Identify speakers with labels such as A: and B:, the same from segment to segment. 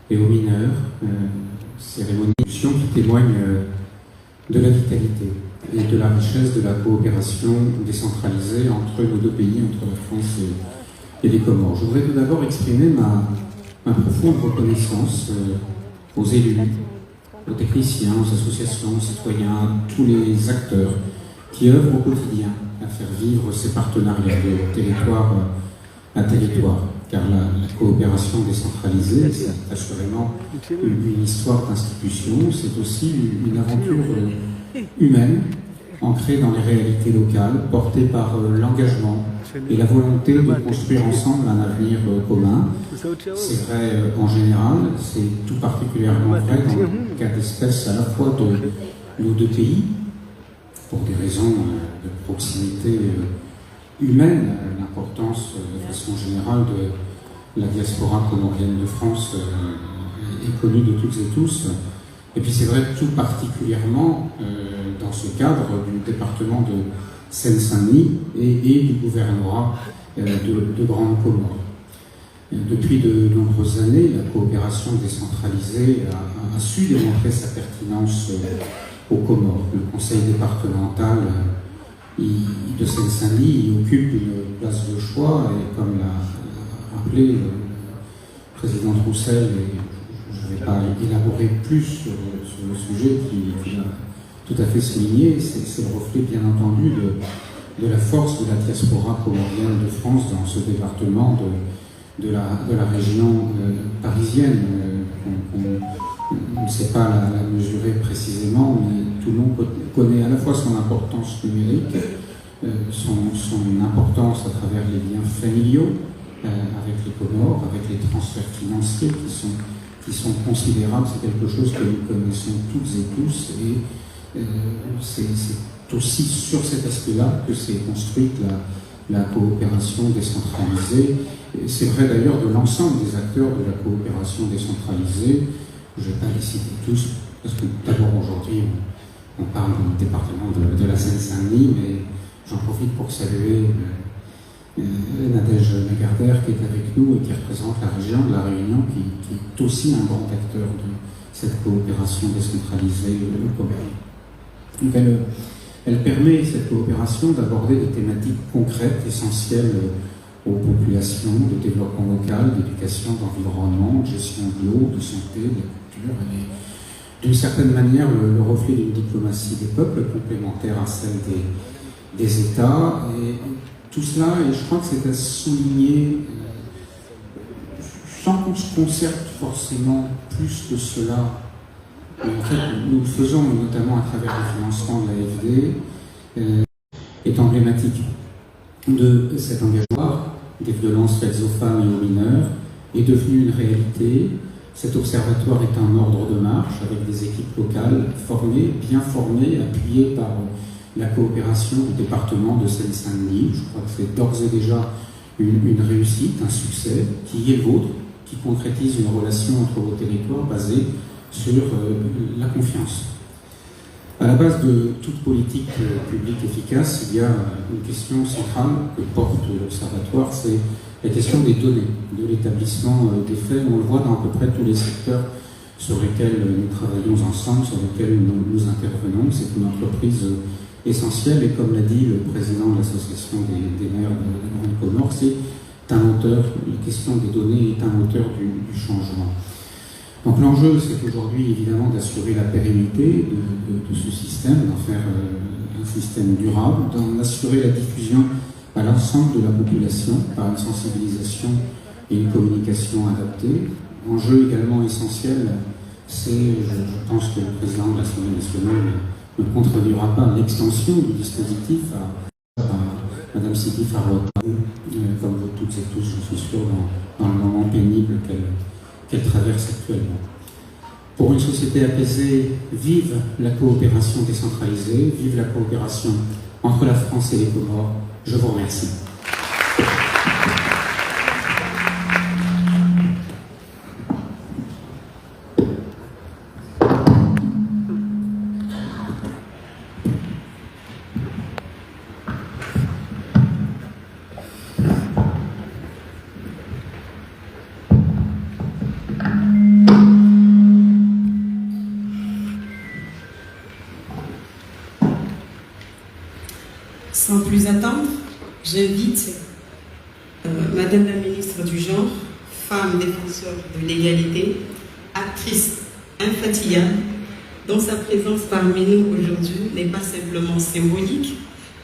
A: et aux mineurs, cérémonie qui témoigne de la vitalité et de la richesse de la coopération décentralisée entre nos deux pays, entre la France et les Comores. Je voudrais tout d'abord exprimer ma profonde reconnaissance aux élus, aux techniciens, aux associations, aux citoyens, à tous les acteurs qui œuvrent au quotidien à faire vivre ces partenariats de territoire à territoire. Car la coopération décentralisée, c'est assurément une histoire d'institution, c'est aussi une aventure humaine, ancrée dans les réalités locales, portée par l'engagement et la volonté de construire ensemble un avenir commun. C'est vrai en général, c'est tout particulièrement vrai dans le cas d'espèce à la fois de nos deux pays, pour des raisons de proximité humaine, l'importance de façon générale de la diaspora comorienne de France est connue de toutes et tous. Et puis c'est vrai tout particulièrement dans ce cadre du département de Seine-Saint-Denis et du gouvernorat de Grande Comore. Depuis de nombreuses années, la coopération décentralisée a su démontrer sa pertinence aux Comores. Le conseil départemental de Seine-Saint-Denis occupe une place de choix et comme l'a rappelé le président Roussel, et je ne vais pas élaborer plus sur le sujet qu'il a tout à fait souligné, c'est le reflet bien entendu de la force de la diaspora comorienne de France dans ce département de la région parisienne. On ne sait pas la mesurer précisément, mais tout le monde connaît à la fois son importance numérique, son importance à travers les liens familiaux avec les Comores, avec les transferts financiers qui sont considérables. C'est quelque chose que nous connaissons toutes et tous, et c'est aussi sur cet aspect-là que s'est construite la coopération décentralisée. C'est vrai d'ailleurs de l'ensemble des acteurs de la coopération décentralisée. Je ne vais pas les citer tous, parce que d'abord aujourd'hui on parle du département de la Seine-Saint-Denis, mais j'en profite pour saluer Nadège Lagardère qui est avec nous et qui représente la région de la Réunion, qui est aussi un grand acteur de cette coopération décentralisée comorienne. Donc elle permet, cette coopération, d'aborder des thématiques concrètes, essentielles aux populations, de développement local, d'éducation, d'environnement, de gestion de l'eau, de santé, de la culture. Elle est d'une certaine manière le reflet d'une diplomatie des peuples complémentaire à celle des États. Et tout cela, et je crois que c'est à souligner, sans qu'on se concerte forcément plus que cela, mais en fait nous le faisons notamment à travers le financement de l'AFD, est emblématique de cet engagement des violences faites aux femmes et aux mineurs, est devenu une réalité. Cet observatoire est un ordre de marche avec des équipes locales formées, bien formées, appuyées par la coopération du département de Seine-Saint-Denis. Je crois que c'est d'ores et déjà une réussite, un succès qui est le vôtre, qui concrétise une relation entre vos territoires basée sur la confiance. À la base de toute politique publique efficace, il y a une question centrale que porte l'Observatoire, c'est la question des données, de l'établissement des faits. On le voit dans à peu près tous les secteurs sur lesquels nous travaillons ensemble, sur lesquels nous intervenons. C'est une entreprise essentielle et comme l'a dit le président de l'association des maires de Grande Comore, c'est un moteur, la question des données est un moteur du changement. Donc l'enjeu, c'est aujourd'hui évidemment d'assurer la pérennité de ce système, d'en faire un système durable, d'en assurer la diffusion à l'ensemble de la population par une sensibilisation et une communication adaptée. Enjeu également essentiel, c'est, je pense que le président de l'Assemblée nationale ne contredira pas l'extension du dispositif à Madame Sidi Farot, comme vous toutes et tous, je suis sûr, dans le moment pénible qu'elle traverse actuellement. Pour une société apaisée, vive la coopération décentralisée, vive la coopération entre la France et les Comores. Je vous remercie.
B: Sans plus attendre, j'invite Madame la ministre du Genre, femme défenseur de l'égalité, actrice infatigable, dont sa présence parmi nous aujourd'hui n'est pas simplement symbolique,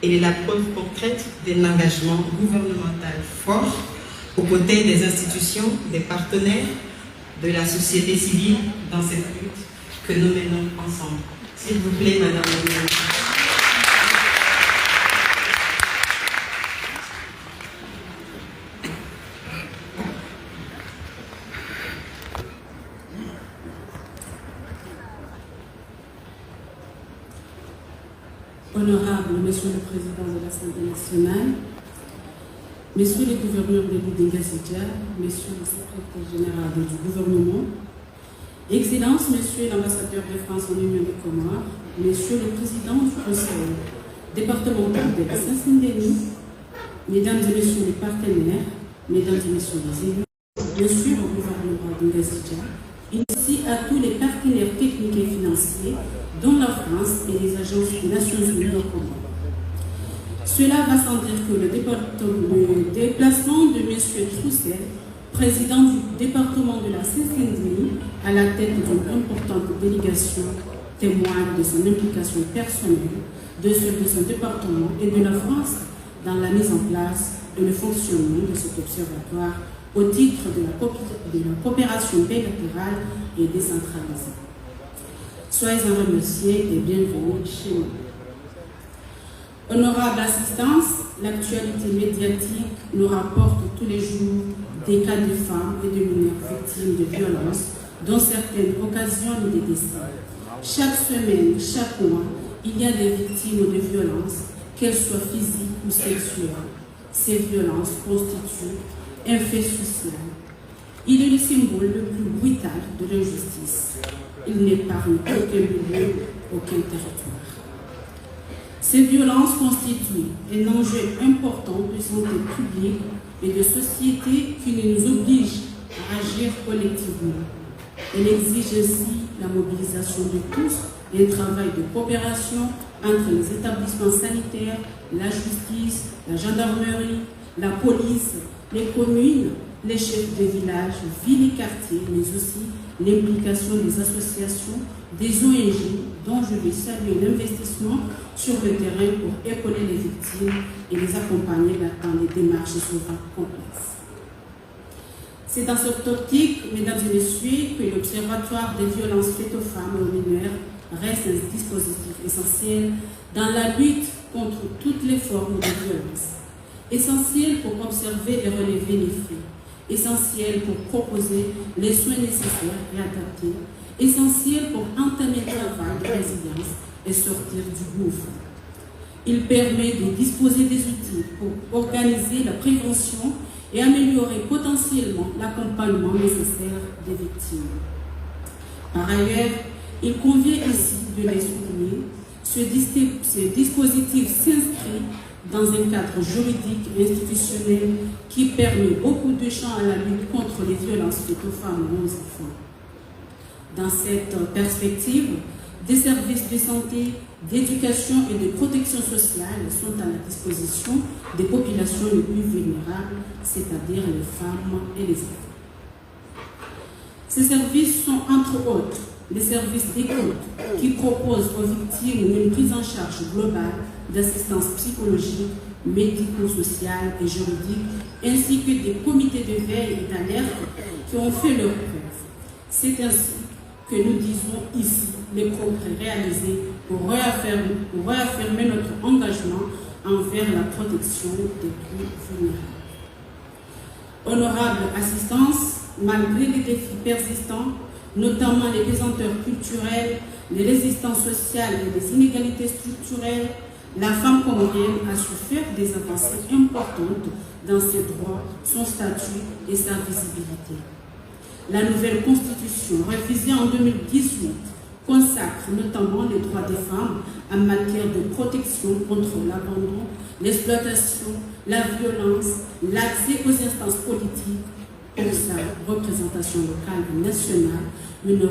B: elle est la preuve concrète d'un engagement gouvernemental fort aux côtés des institutions, des partenaires, de la société civile dans cette lutte que nous menons ensemble. S'il vous plaît, Madame la ministre.
C: Honorable Monsieur le Président de l'Assemblée nationale, Messieurs les gouverneurs de l'Udinga-Sidja, Messieurs le secrétaire général du gouvernement, Excellences, Messieurs l'ambassadeur de France en Union des Comores, Messieurs le Président du Conseil départemental de la Saint-Saint-Denis, Mesdames et Messieurs les partenaires, Mesdames et Messieurs les élus, Monsieur le gouvernement d'Udinga-Sidja, ainsi à tous les partenaires techniques et financiers, dont la France et les agences des Nations Unies en commun. Cela va sans dire que le déplacement de M. Troussel, président du département de la Seine-Saint-Denis, à la tête d'une importante délégation, témoigne de son implication personnelle, de son département et de la France dans la mise en place et le fonctionnement de cet observatoire au titre de la coopération bilatérale et décentralisée. Soyez en remerciés et bienvenue chez nous. Honorable assistance, l'actualité médiatique nous rapporte tous les jours des cas de femmes et de mineurs victimes de violences, dont certaines occasionnent des décès. Chaque semaine, chaque mois, il y a des victimes de violences, qu'elles soient physiques ou sexuelles. Ces violences constituent un fait social. Il est le symbole le plus brutal de l'injustice. Il n'épargne aucun milieu, aucun territoire. Ces violences constituent un enjeu important de santé publique et de société qui nous oblige à agir collectivement. Elle exige ainsi la mobilisation de tous et un travail de coopération entre les établissements sanitaires, la justice, la gendarmerie, la police, les communes, les chefs de village, villes et quartiers, mais aussi l'implication des associations, des ONG, dont je vais saluer l'investissement sur le terrain pour épauler les victimes et les accompagner dans les démarches souvent complexes. C'est dans cette optique, mesdames et messieurs, que l'Observatoire des violences faites aux femmes et aux mineurs reste un dispositif essentiel dans la lutte contre toutes les formes de violence. Essentiel pour observer et relever les faits, essentiel pour proposer les soins nécessaires et adaptés, essentiel pour entamer le travail de résilience et sortir du gouffre. Il permet de disposer des outils pour organiser la prévention et améliorer potentiellement l'accompagnement nécessaire des victimes. Par ailleurs, il convient ici de les souligner, ce dispositif s'inscrit dans un cadre juridique et institutionnel qui permet beaucoup de champs à la lutte contre les violences faites aux femmes et aux enfants. Dans cette perspective, des services de santé, d'éducation et de protection sociale sont à la disposition des populations les plus vulnérables, c'est-à-dire les femmes et les enfants. Ces services sont entre autres les services d'écoute qui proposent aux victimes une prise en charge globale d'assistance psychologique, médico-sociale et juridique, ainsi que des comités de veille et d'alerte qui ont fait leur preuve. C'est ainsi que nous disons ici les progrès réalisés pour réaffirmer notre engagement envers la protection des plus vulnérables. Honorable assistance, malgré les défis persistants, notamment les pesanteurs culturelles, les résistances sociales et les inégalités structurelles, la femme comorienne a su faire des avancées importantes dans ses droits, son statut et sa visibilité. La nouvelle constitution, révisée en 2018, consacre notamment les droits des femmes en matière de protection contre l'abandon, l'exploitation, la violence, l'accès aux instances politiques, pour sa représentation locale et nationale, une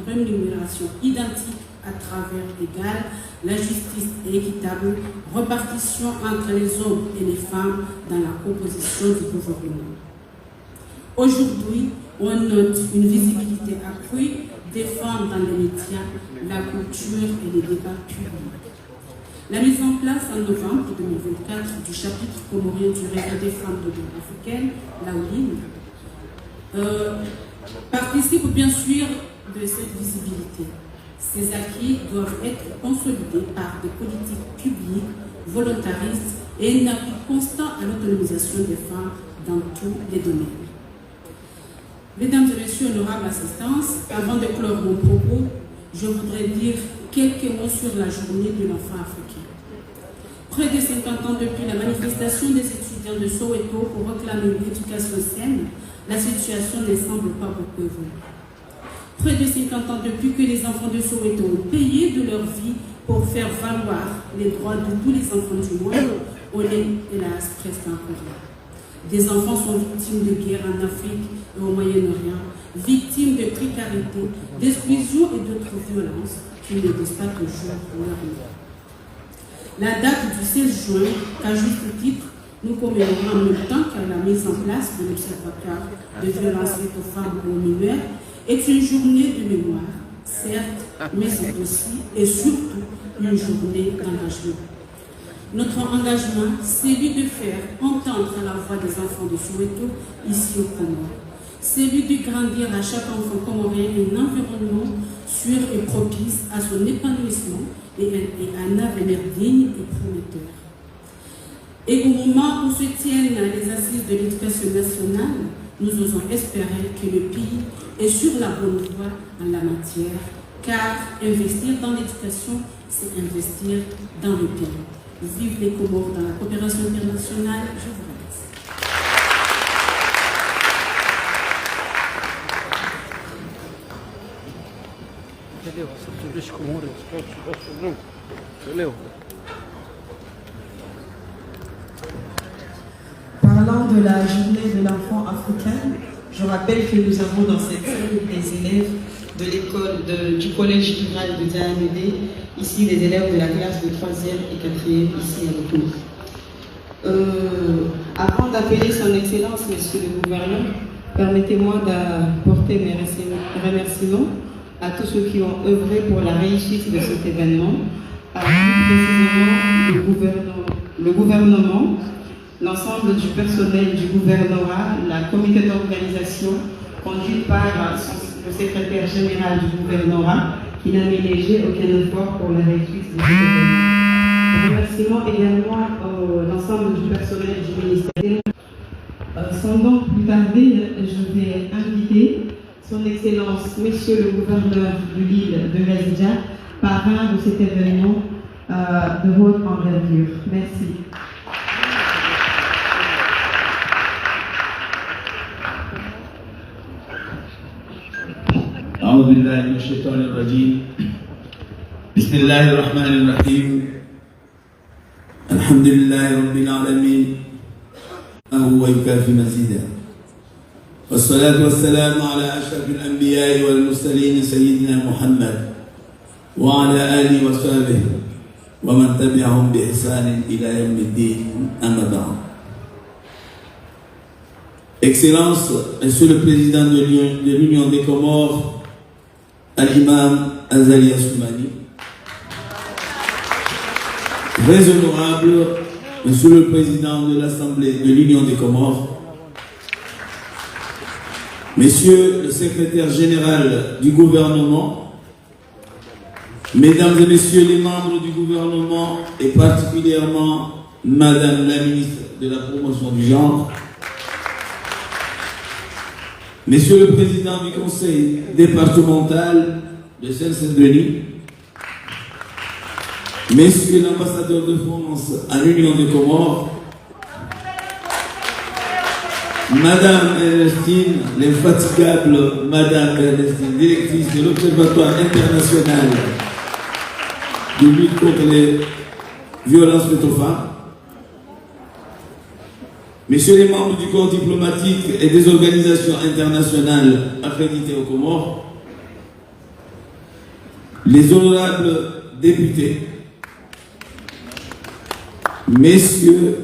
C: rémunération identique à travers l'égal, la justice équitable, répartition entre les hommes et les femmes dans la composition du gouvernement. Aujourd'hui, on note une visibilité accrue des femmes dans les médias, la culture et les débats publics. La mise en place en novembre 2024 du chapitre comorien du réseau des femmes de l'Union africaine, la OLIN, participe bien sûr de cette visibilité. Ces acquis doivent être consolidés par des politiques publiques volontaristes et un appui constant à l'autonomisation des femmes dans tous les domaines. Mesdames et messieurs, honorables assistants, avant de clore mon propos, je voudrais dire quelques mots sur la journée de l'enfant africain. Près de 50 ans depuis la manifestation des étudiants de Soweto pour réclamer une éducation saine, la situation ne semble pas beaucoup évoluer. Près de 50 ans depuis que les enfants de Soweto ont payé de leur vie pour faire valoir les droits de tous les enfants du monde, on est, hélas, presque encore là. Des enfants sont victimes de guerre en Afrique et au Moyen-Orient, victimes de précarité, d'exclusion et d'autres violences qui ne disent pas toujours leur nom. La date du 16 juin, qu'à juste titre, nous commémorons en même temps qu'à la mise en place de l'Observatoire de violences faites aux femmes et aux mineurs, est une journée de mémoire, certes, mais c'est aussi et surtout une journée d'engagement. Notre engagement, c'est celui de faire entendre la voix des enfants de Soweto ici au Comores. C'est celui de grandir à chaque enfant comorien un environnement sûr et propice à son épanouissement et un avenir digne et prometteur. Et au moment où se tiennent les assises de l'éducation nationale, nous osons espérer que le pays est sur la bonne voie en la matière, car investir dans l'éducation, c'est investir dans le pays. Vive les Comores dans la coopération internationale. Je vous remercie.
B: Parlant de la journée de l'enfant africain, je rappelle que nous avons dans cette salle des élèves de l'école du collège rural de Diamédé, ici les élèves de la classe de 3e et 4e ici à l'école. Avant d'appeler son excellence, monsieur le gouverneur, permettez-moi d'apporter mes remerciements à tous ceux qui ont œuvré pour la réussite de cet événement, à plus précisément le gouvernement, l'ensemble du personnel du gouvernorat, la comité d'organisation conduite par le secrétaire général du gouvernorat qui n'a négligé aucun effort pour la réussite de cet événement. Remerciements également l'ensemble du personnel du ministère. Sans donc plus tarder, je vais inviter son Excellence, Monsieur le gouverneur de l'île de Razidja, parrain de cet événement de haute envergure. Merci.
D: أعوذ بالله من الشيطان الرجيم بسم الله الرحمن الرحيم الحمد لله رب العالمين وهو يكافي مزيدا والصلاة والسلام على أشرف الأنبياء والمرسلين سيدنا محمد وعلى آله وصحبه ومن تبعهم بإحسان إلى يوم الدين أما بعد. Excellence, Monsieur le Président de l'Union des Comores, Al-Imam Azali Assoumani, très honorable Monsieur le Président de l'Assemblée de l'Union des Comores, Monsieur le Secrétaire Général du gouvernement, Mesdames et Messieurs les membres du gouvernement et particulièrement Madame la Ministre de la Promotion du Genre, Monsieur le Président du Conseil départemental de Seine-Saint-Denis, Messieurs l'ambassadeur de France à l'Union des Comores, Madame Ernestine, l'infatigable Madame Ernestine, directrice de l'Observatoire international de lutte contre les violences faites aux femmes, Messieurs les membres du corps diplomatique et des organisations internationales accréditées aux Comores, les honorables députés, messieurs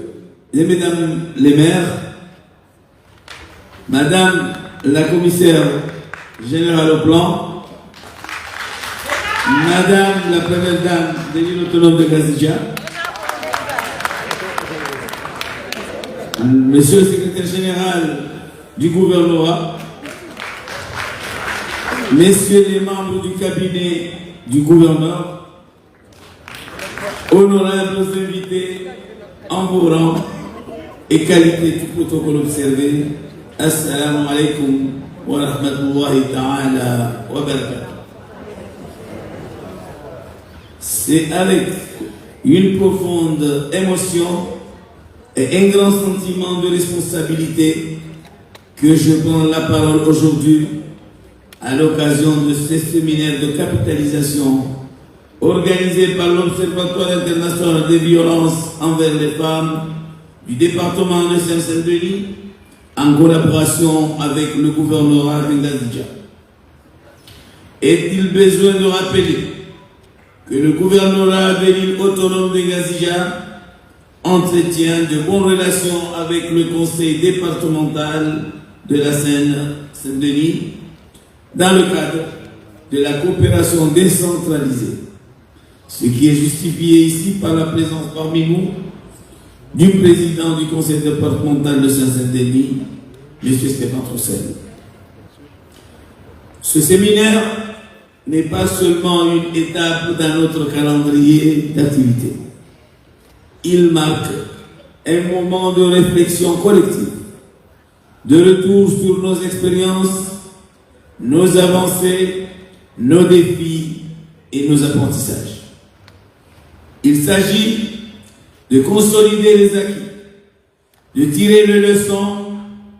D: et mesdames les maires, madame la commissaire générale au plan, madame la première dame de l'île autonome de Ngazidja, monsieur le secrétaire général du gouvernement, messieurs les membres du cabinet du gouverneur, honorables invités en vos rangs et qualité du protocole observé, assalamu alaikum wa rahmatullahi ta'ala wa barakatuh. C'est avec une profonde émotion et un grand sentiment de responsabilité que je prends la parole aujourd'hui à l'occasion de ce séminaire de capitalisation organisé par l'Observatoire international des violences envers les femmes du département de Saint-Denis en collaboration avec le gouvernorat de Ngazidja. Est-il besoin de rappeler que le gouvernorat de l'île autonome de Ngazidja entretient de bonnes relations avec le conseil départemental de la Seine-Saint-Denis dans le cadre de la coopération décentralisée, ce qui est justifié ici par la présence parmi nous du président du conseil départemental de Saint-Denis, M. Stéphane Troussel. Ce séminaire n'est pas seulement une étape dans notre calendrier d'activité. Il marque un moment de réflexion collective, de retour sur nos expériences, nos avancées, nos défis et nos apprentissages. Il s'agit de consolider les acquis, de tirer les leçons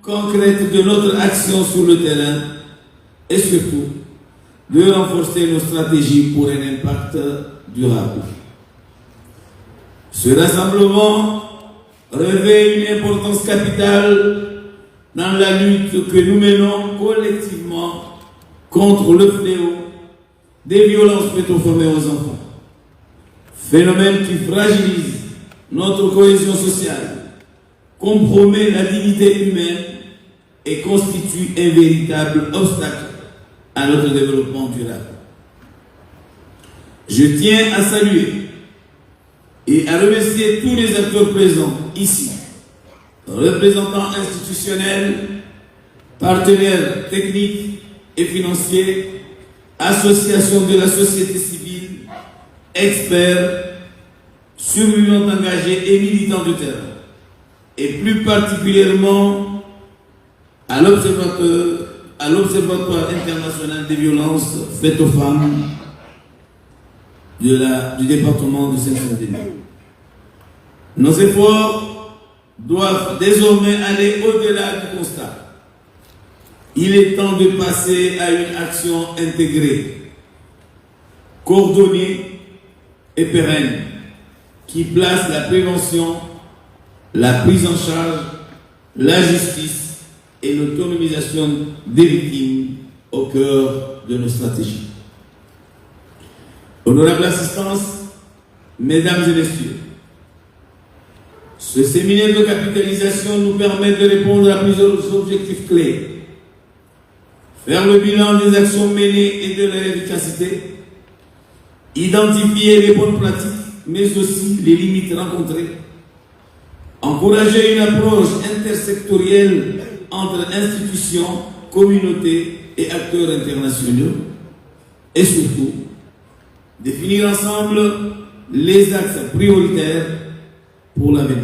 D: concrètes de notre action sur le terrain et surtout de renforcer nos stratégies pour un impact durable. Ce rassemblement revêt une importance capitale dans la lutte que nous menons collectivement contre le fléau des violences faites aux femmes et aux enfants. Phénomène qui fragilise notre cohésion sociale, compromet la dignité humaine et constitue un véritable obstacle à notre développement durable. Je tiens à saluer et à remercier tous les acteurs présents ici, représentants institutionnels, partenaires techniques et financiers, associations de la société civile, experts, survivants engagés et militants du terrain, et plus particulièrement à l'Observatoire international des violences faites aux femmes du département de Saint-Denis. Nos efforts doivent désormais aller au-delà du constat. Il est temps de passer à une action intégrée, coordonnée et pérenne, qui place la prévention, la prise en charge, la justice et l'autonomisation des victimes au cœur de nos stratégies. Honorable assistance, mesdames et messieurs, ce séminaire de capitalisation nous permet de répondre à plusieurs objectifs clés. Faire le bilan des actions menées et de leur efficacité, identifier les bonnes pratiques, mais aussi les limites rencontrées, encourager une approche intersectorielle entre institutions, communautés et acteurs internationaux, et surtout, définir ensemble les axes prioritaires pour l'avenir.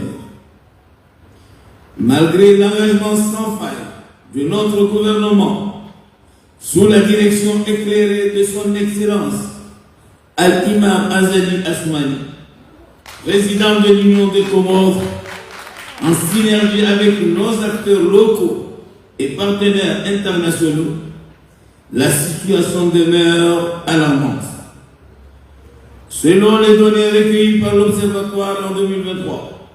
D: Malgré l'engagement sans faille de notre gouvernement, sous la direction éclairée de son Excellence Al-Imam Azali Asmani, président de l'Union des Comores, en synergie avec nos acteurs locaux et partenaires internationaux, la situation demeure alarmante. Selon les données recueillies par l'Observatoire en 2023,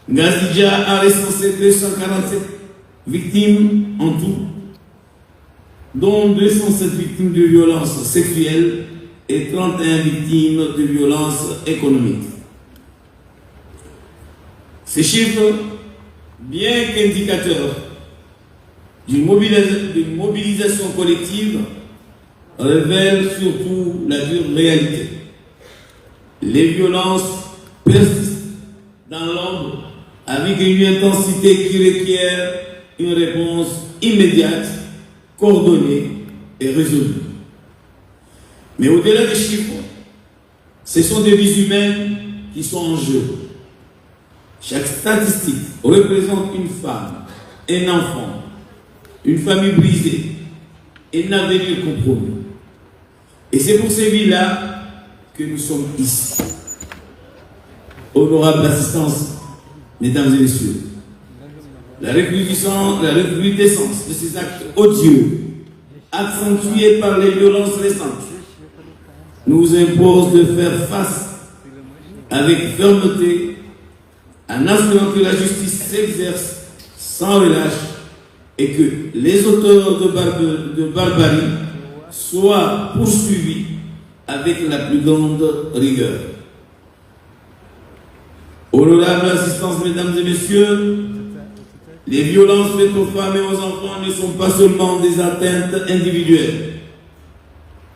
D: Ngazidja a recensé 247 victimes en tout, dont 207 victimes de violences sexuelles et 31 victimes de violences économiques. Ces chiffres, bien qu'indicateurs d'une mobilisation collective, révèlent surtout la dure réalité. Les violences persistent dans l'ombre avec une intensité qui requiert une réponse immédiate, coordonnée et résolue. Mais au-delà des chiffres, ce sont des vies humaines qui sont en jeu. Chaque statistique représente une femme, un enfant, une famille brisée et un avenir compromis. Et c'est pour ces vies-là que nous sommes ici. Honorable assistance, mesdames et messieurs, la recrudescence de ces actes odieux, accentués par les violences récentes, nous impose de faire face avec fermeté en assurant que la justice s'exerce sans relâche et que les auteurs de barbarie soient poursuivis avec la plus grande rigueur. Honorable assistance, mesdames et messieurs, les violences faites aux femmes et aux enfants ne sont pas seulement des atteintes individuelles.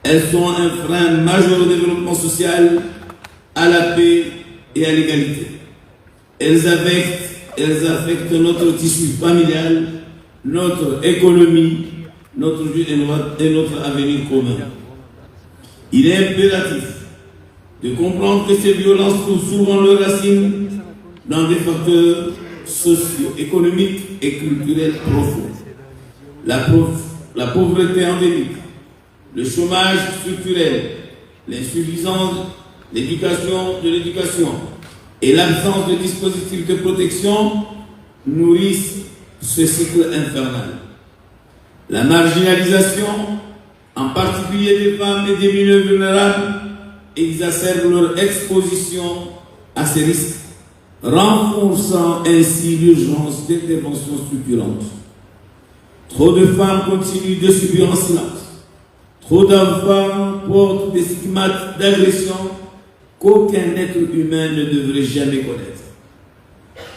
D: Elles sont un frein majeur au développement social, à la paix et à l'égalité. Elles affectent notre tissu familial, notre économie, notre vie et notre avenir commun. Il est impératif de comprendre que ces violences trouvent souvent leurs racines dans des facteurs socio-économiques et culturels profonds. La pauvreté endémique, le chômage structurel, l'insuffisance de l'éducation et l'absence de dispositifs de protection nourrissent ce cycle infernal. La marginalisation, en particulier des femmes et des milieux vulnérables, exacerbe leur exposition à ces risques, renforçant ainsi l'urgence d'interventions structurantes. Trop de femmes continuent de subir en silence. Trop d'enfants portent des stigmates d'agression qu'aucun être humain ne devrait jamais connaître.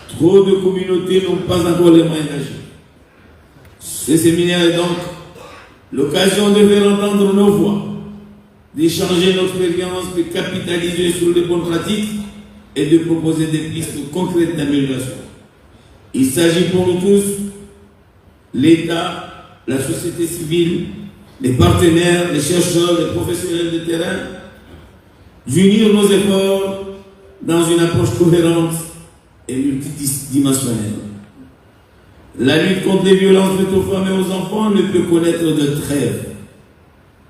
D: Trop de communautés n'ont pas encore les moyens d'agir. Ce séminaire est donc l'occasion de faire entendre nos voix, d'échanger notre expérience, de capitaliser sur les bonnes pratiques et de proposer des pistes concrètes d'amélioration. Il s'agit pour nous tous, l'État, la société civile, les partenaires, les chercheurs, les professionnels de terrain, d'unir nos efforts dans une approche cohérente et multidimensionnelle. La lutte contre les violences faites aux femmes et aux enfants ne peut connaître de trêve.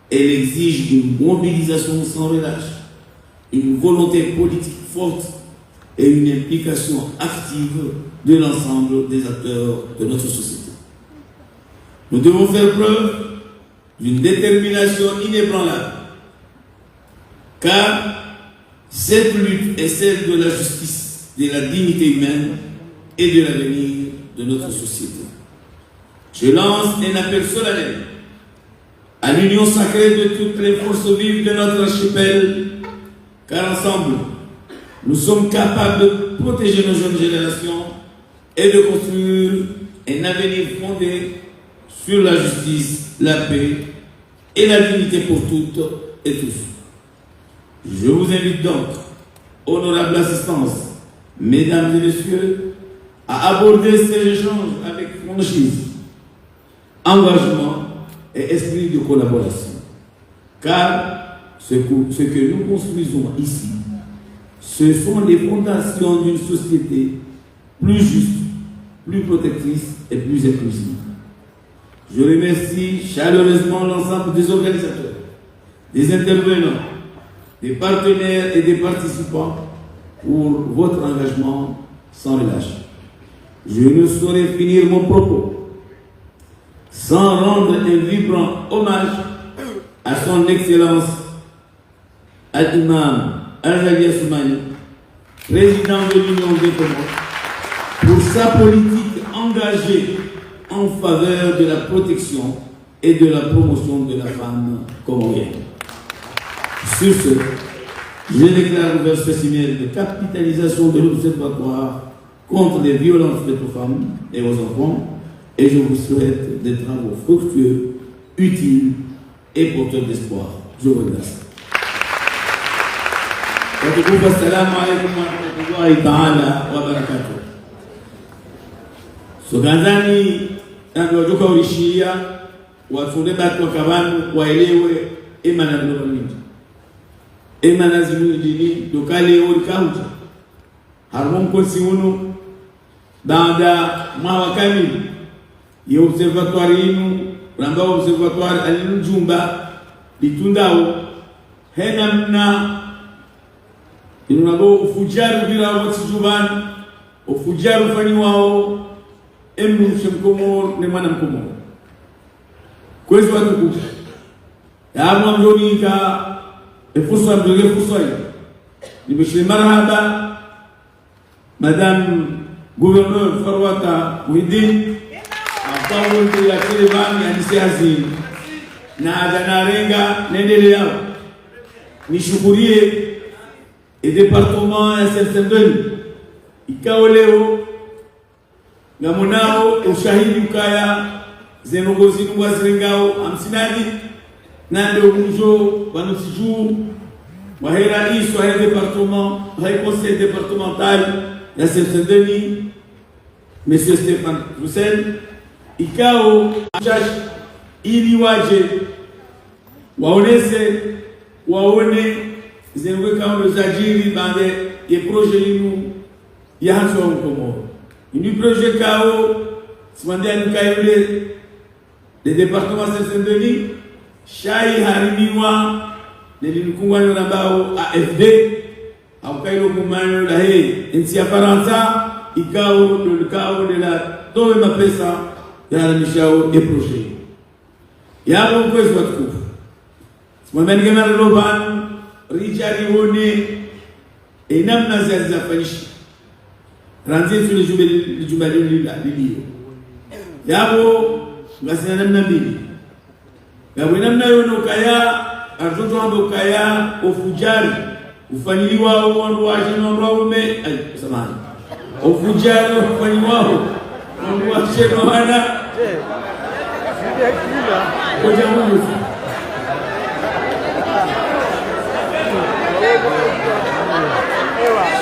D: Elle exige une mobilisation sans relâche, une volonté politique forte et une implication active de l'ensemble des acteurs de notre société. Nous devons faire preuve d'une détermination inébranlable, car cette lutte est celle de la justice, de la dignité humaine et de l'avenir de notre société. Je lance un appel solennel à l'union sacrée de toutes les forces vives de notre archipel, car ensemble, nous sommes capables de protéger nos jeunes générations et de construire un avenir fondé sur la justice, la paix et la dignité pour toutes et tous. Je vous invite donc, honorable assistance, mesdames et messieurs, à aborder ces échanges avec franchise, engagement et esprit de collaboration. Car ce que nous construisons ici, ce sont les fondations d'une société plus juste, plus protectrice et plus inclusive. Je remercie chaleureusement l'ensemble des organisateurs, des intervenants, des partenaires et des participants pour votre engagement sans relâche. Je ne saurais finir mon propos sans rendre un vibrant hommage à son Excellence Al-Imam Al-Zawiya Soumani, président de l'Union des Comores, pour sa politique engagée en faveur de la protection et de la promotion de la femme comorienne. Sur ce, je déclare ouvert spécimen de capitalisation de l'Observatoire contre les violences faites aux femmes et aux enfants, et je vous souhaite des travaux fructueux, utiles et porteurs d'espoir. Je vous remercie. Assalamu alaikum wa rahmatullahi ta'ala wa barakatuh. Soganzani ndio ulishia wafunde batu wakabanu waelewe ema na ndio mingi. Ema na zimu dini dokale ulikauja. Harmon konsi uno baada mwa kamili ya observatoire inu ramba observatoire alinujumba litundao hena mna inunabo ufujaru bila watijubani ufujaru fani wao emu mkomor ne mwana mkomor kwezi watu kufu ya abu mjoni ka fursa mdoge fursa nimeshile marhaba madame gouverneur Farwata Muhidin afawu ya Kilevani anisiazi na adanarenga nendele yao nishukurie et département ya September ikao leo ngamonao ushahidi ukaya zenogozi ngwazringao amsinadi na ndio mjo wanusiju wahera iso ya département hay conseil départemental ya September monsieur Stéphane Roussel ikao chash ili waje waone zengwe kama zajiri bande ye projet inu ya hanso Komoro ini projet kao simande nikayule le département Saint-Denis shai harimiwa nelikungwana nambao AFD au kailo kumano la he nsi ya Faransa ikao dolikao de la towe mapesa ya mishao e projet yabo kwezi watukufu simande ngema loban Richard Wone et namna za fanishi ranzi tule jumali lilio yabo ngasina namna mbili yabo namna yono kaya arjoto ando kaya ofujari ufaniliwa wandu wajino ndaume samani ofujari ufaniwa wandu wajino wana koja mungu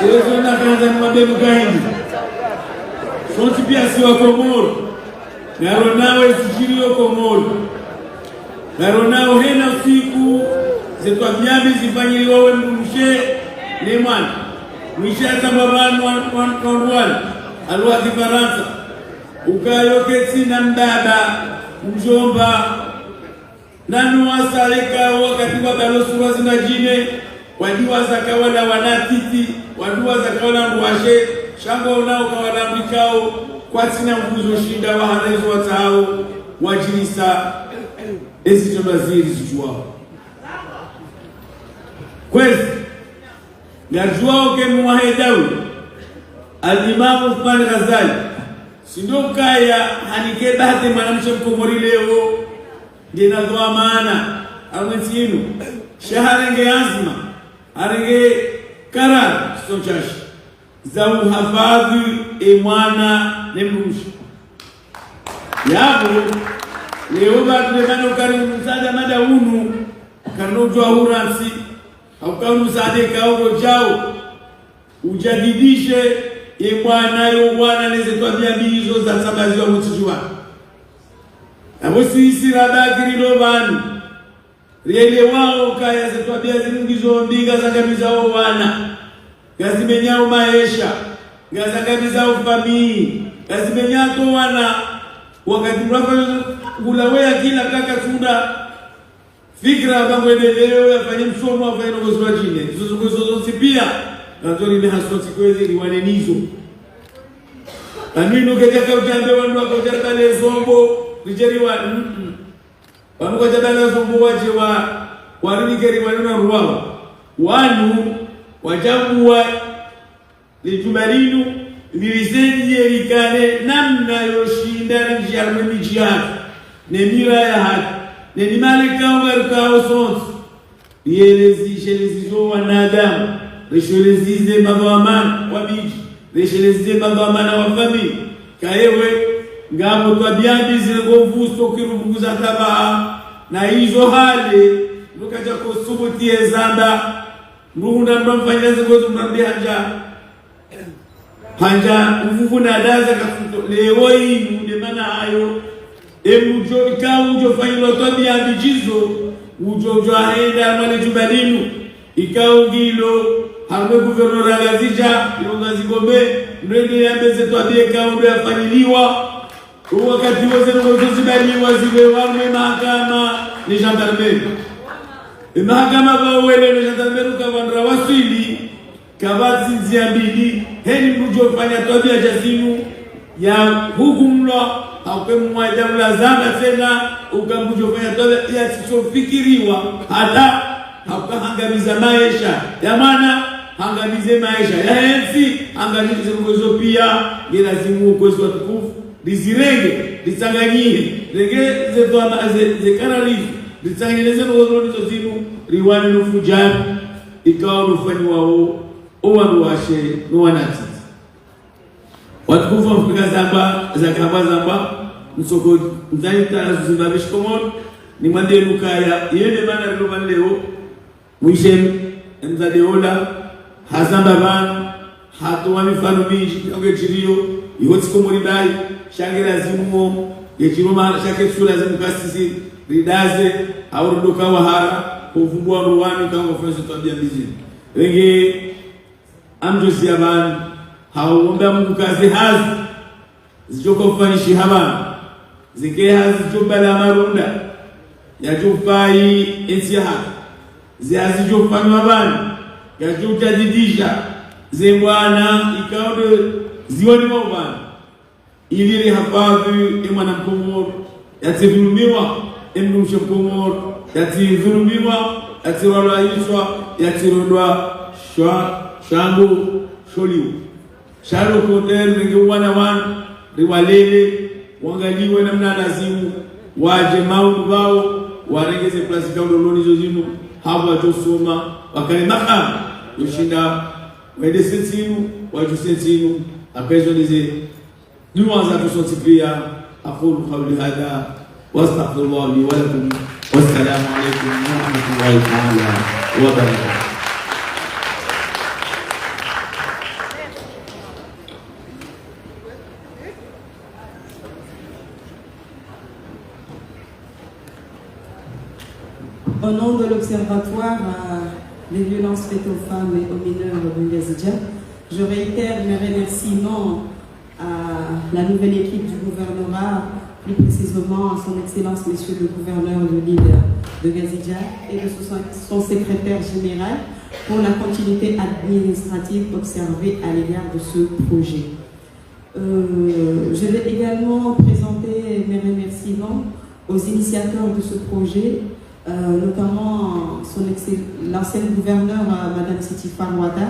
D: Sezo na kanza mabemu kaindi. Sonti pia siwa Komoro. Naronao esijiri yo Komoro. Naronao hena siku zetu abyabi zifanyili wawe mshe lemani. Mwishe atamabanu wanduwani. Alwa Faransa. Ukayo keti na mbaba mjomba. Nanu wasaleka wakati wa balosu wazina jine. Waduwa za kawala wanatiti, waduwa za kawala mbuashe, shango unao kawala mbikao, kwa tina mbuzo shinda wa hanezo watao, wajinisa, ezi tonaziri zijuwao. Kwezi, ngajuwao kemu wahedawu, al-Imam Uthman Ghazali, sindo kaya hanike bahati manamshe Mkomori leo, ngena dhwa maana, alwensi inu, shaharenge azma, arenge karar sochashi za uhafadhi mwana nemrushi yabo leo bado bado karibu msaada mada unu kanojwa huransi au kaunu sade kaogo jao ujadidishe mwana yo bwana neze twabia bizo za sabazi wa mtijua abo sisi radagiri lobanu riele wao kaya zetwabia zingizo mbiga za kabisa wana gazimenyao maisha gaza kabisa ufamii gazimenyako wana wakati mrafa gulawea kila kaka tunda fikra bangwendeleo yafanye msomo afanye ngozwa jine zozo pia nazoni ni hasoti kwezi liwanenizo anino kejaka ujambe wandu wakojata lezombo rijeriwa Wanuka jadala zumbu waje warinigeri wanuna ruwawa wanu wajabuwa lijumalinu lirizeni yerikane namna yoshinda njiarme mijihati nemira ya haki nenimale kao marukao sonsi Yelezisho wanadamu, reshelezise mavamana wabiji, reshelezise mavamana wafami. Kaewe ngamo twabiambi zile govusto kirubuguza tabaha na hizo hali nukaja kusubutie zanda ngunda mfanya zigozo mrambia hanja uvuvu na daza kafuto leo hii ndio maana hayo emujo ikaujo fanywa twabiambi jizo ujo aenda mali jubalinu ikaungilo hamwe guvernora gazija ilongazi gombe ndio yambeze twabie kaundo yafaniliwa wakati wote ndio zibe warme mahakama ni gendarmerie mahakama bawele ni gendarmerie kavandra wasili kabati ziambili heni mjo fanya twabia jazinu ya hukumlo hakwemwaja lazama tena ukambujo fanya twabia yasichofikiriwa hata hakahangamiza maisha ya maana hangamize maisha ya enzi hangamize mgozo pia lazima ukozo tukufu dizirenge disanganyie rege zetwa zekanalifu disanganyeze ngozo nizo zinu riwani nufujani ikawa nufani wao owandu washe no wanati watukufu Afrika zamba msoko mzaita zimbabwe komon ni mwande lukaya yene bana roman leo mwishem nzadeola hazamba bana hatu mifano mingi ongechirio yoti komori dai shangira zimumo yechiroma shake sura zimukasisi ridaze aurudoka wahara kuvumbua ruwani kama fenso tabia bizi wenge amjosi yaban haomba Mungu kazi hazi zijoko fanishi habana zike hazi jobala marunda yajofai ensiha ziazi jofanywa bana yajojadidisha zembwana ikaode ziwani mabana iliri hafadhi emana mkomoro yatidhulumiwa emnumshe mkomoro yatidhulumiwa yatirolaishwa yatirondwa shangu sholiu shalo kotel nge wana riwalele wangaliwe namna lazimu waje maundu bao warengeze plasika udoloni zozinu hawa josoma wakale makam yoshinda wede sentinu waju sentinu apezo nize nuanza tusotipia aqulu qawli hada wastaghfirullah li wa lakum wassalamu alaykum wa rahmatullahi ta'ala wa barakatuh.
B: Au nom de l'Observatoire des violences faites aux femmes et aux mineurs de Yazidja, je réitère mes remerciements à la nouvelle équipe du gouvernement, plus précisément à son Excellence Monsieur le Gouverneur de l'île de Yazidja et de son secrétaire général pour la continuité administrative observée à l'égard de ce projet. Je vais également présenter mes remerciements aux initiateurs de ce projet, notamment l'ancienne gouverneure Madame Siti Farwada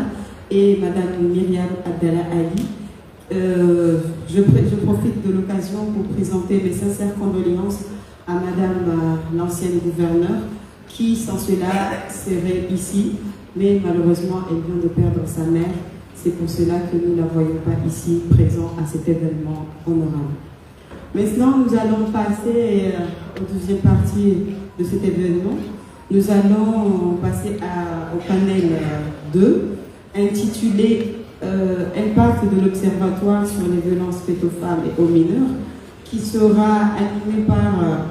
B: et Madame Myriam Abdallah Ali. Je profite de l'occasion pour présenter mes sincères condoléances à Madame l'ancienne gouverneure qui sans cela serait ici, mais malheureusement elle vient de perdre sa mère. C'est pour cela que nous ne la voyons pas ici présent à cet événement honorable. Maintenant, nous allons passer aux deuxième partie de cet événement. Nous allons passer au panel 2, intitulé Impact de l'Observatoire sur les violences faites aux femmes et aux mineurs, qui sera animé par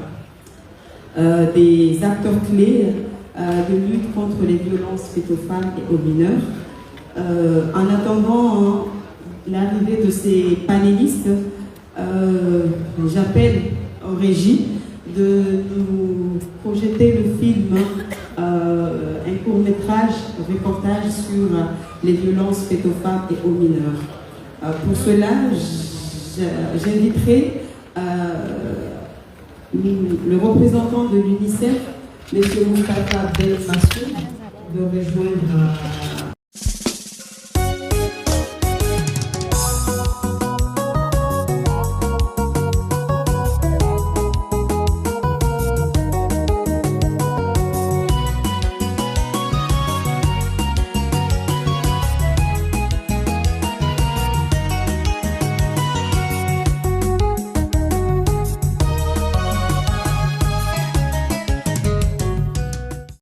B: des acteurs clés de lutte contre les violences faites aux femmes et aux mineurs. En attendant l'arrivée de ces panélistes, j'appelle aux régies de nous projeter le film, un court-métrage, reportage sur les violences faites aux femmes et aux mineurs. Pour cela, j'inviterai le représentant de l'UNICEF, M. Moustapha Ben Massoud, de rejoindre